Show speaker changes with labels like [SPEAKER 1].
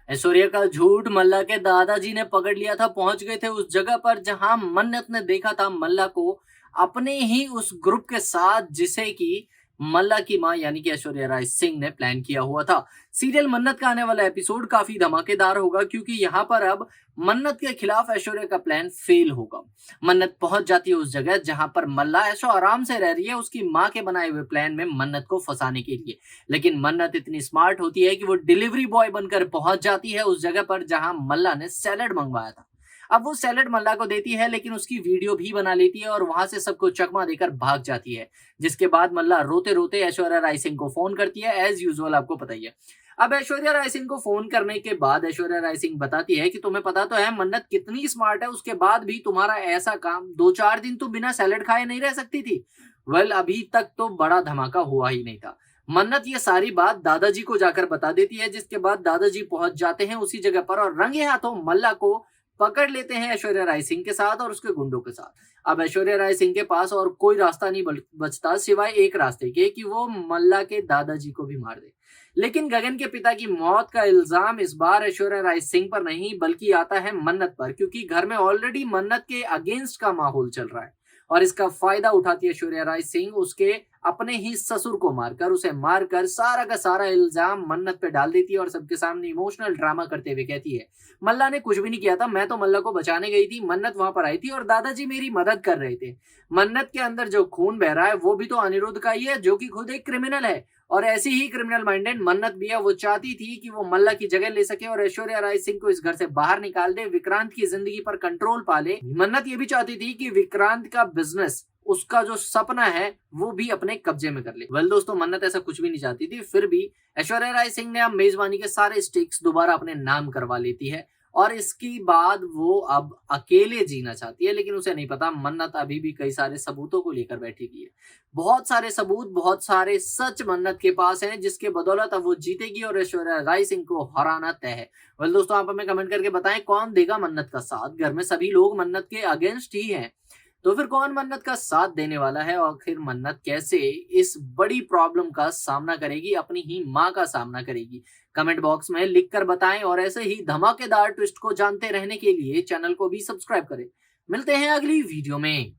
[SPEAKER 1] ऐश्वर्या का झूठ मल्ला के दादाजी ने पकड़ लिया था। पहुंच गए थे उस जगह पर जहां मन्नत ने देखा था मल्ला को अपने ही उस ग्रुप के साथ, जिसे कि मल्ला की मां यानी कि ऐश्वर्या राय सिंह ने प्लान किया हुआ था। सीरियल मन्नत का आने वाला एपिसोड काफी धमाकेदार होगा, क्योंकि यहाँ पर अब मन्नत के खिलाफ ऐश्वर्या का प्लान फेल होगा। मन्नत पहुंच जाती है उस जगह जहां पर मल्ला ऐशो आराम से रह रही है उसकी मां के बनाए हुए प्लान में मन्नत को फंसाने के लिए। लेकिन मन्नत इतनी स्मार्ट होती है कि वो डिलीवरी बॉय बनकर पहुंच जाती है उस जगह पर जहां मल्ला ने सैलेड मंगवाया था। अब वो सैलेड मल्ला को देती है, लेकिन उसकी वीडियो भी बना लेती है और वहां से सबको चकमा देकर भाग जाती है। जिसके बाद मल्ला रोते रोते ऐश्वर्या राय सिंह को फोन करती है, एज यूजुअल आपको पता ही है। अब ऐश्वर्या राय सिंह को फोन करने के बाद ऐश्वर्या राय सिंह बताती है कि तुम्हें पता तो है मन्नत कितनी स्मार्ट है, उसके बाद भी तुम्हारा ऐसा काम, 2-4 दिन तो बिना सैलेड खाए नहीं रह सकती थी। वेल, अभी तक तो बड़ा धमाका हुआ ही नहीं था। मन्नत ये सारी बात दादाजी को जाकर बता देती है, जिसके बाद दादाजी पहुंच जाते हैं उसी जगह पर और रंगे हाथों मल्ला को पकड़ लेते हैं ऐश्वर्या राय सिंह के साथ और उसके गुंडों के साथ। अब ऐश्वर्या राय सिंह के पास और कोई रास्ता नहीं बचता सिवाय एक रास्ते के, कि वो मल्ला के दादाजी को भी मार दे। लेकिन गगन के पिता की मौत का इल्जाम इस बार ऐश्वर्या राय सिंह पर नहीं बल्कि आता है मन्नत पर, क्योंकि घर में ऑलरेडी मन्नत के अगेंस्ट का माहौल चल रहा है। और इसका फायदा उठाती है ऐश्वर्या राय सिंह, उसके अपने ही ससुर को मारकर, उसे मारकर सारा का सारा इल्जाम मन्नत पे डाल देती है और सबके सामने इमोशनल ड्रामा करते हुए कहती है, मल्ला ने कुछ भी नहीं किया था, मैं तो मल्ला को बचाने गई थी, मन्नत वहां पर आई थी और दादाजी मेरी मदद कर रहे थे। मन्नत के अंदर जो खून बह रहा है वो भी तो अनिरुद्ध का ही है, जो कि खुद एक क्रिमिनल है। और ऐसी ही क्रिमिनल माइंडेड मन्नत भी है, वो चाहती थी कि वो मल्ला की जगह ले सके और ऐश्वर्या राय सिंह को इस घर से बाहर निकाल दे, विक्रांत की जिंदगी पर कंट्रोल पा ले। मन्नत ये भी चाहती थी कि विक्रांत का बिजनेस, उसका जो सपना है, वो भी अपने कब्जे में कर ले। वेल दोस्तों, मन्नत ऐसा कुछ भी नहीं चाहती थी, फिर भी ऐश्वर्या राय सिंह ने अब मेजबानी के सारे स्टेक्स दोबारा अपने नाम करवा लेती है और इसके बाद वो अब अकेले जीना चाहती है। लेकिन उसे नहीं पता मन्नत अभी भी कई सारे सबूतों को लेकर बैठी हुई है। बहुत सारे सबूत, बहुत सारे सच मन्नत के पास हैं, जिसके बदौलत अब वो जीतेगी और ऐश्वर्या राय सिंह को हराना तय है। वेल दोस्तों, आप हमें कमेंट करके बताएं कौन देगा मन्नत का साथ। घर में सभी लोग मन्नत के अगेंस्ट ही हैं, तो फिर कौन मन्नत का साथ देने वाला है और फिर मन्नत कैसे इस बड़ी प्रॉब्लम का सामना करेगी, अपनी ही माँ का सामना करेगी? कमेंट बॉक्स में लिख कर बताएं और ऐसे ही धमाकेदार ट्विस्ट को जानते रहने के लिए चैनल को भी सब्सक्राइब करें। मिलते हैं अगली वीडियो में।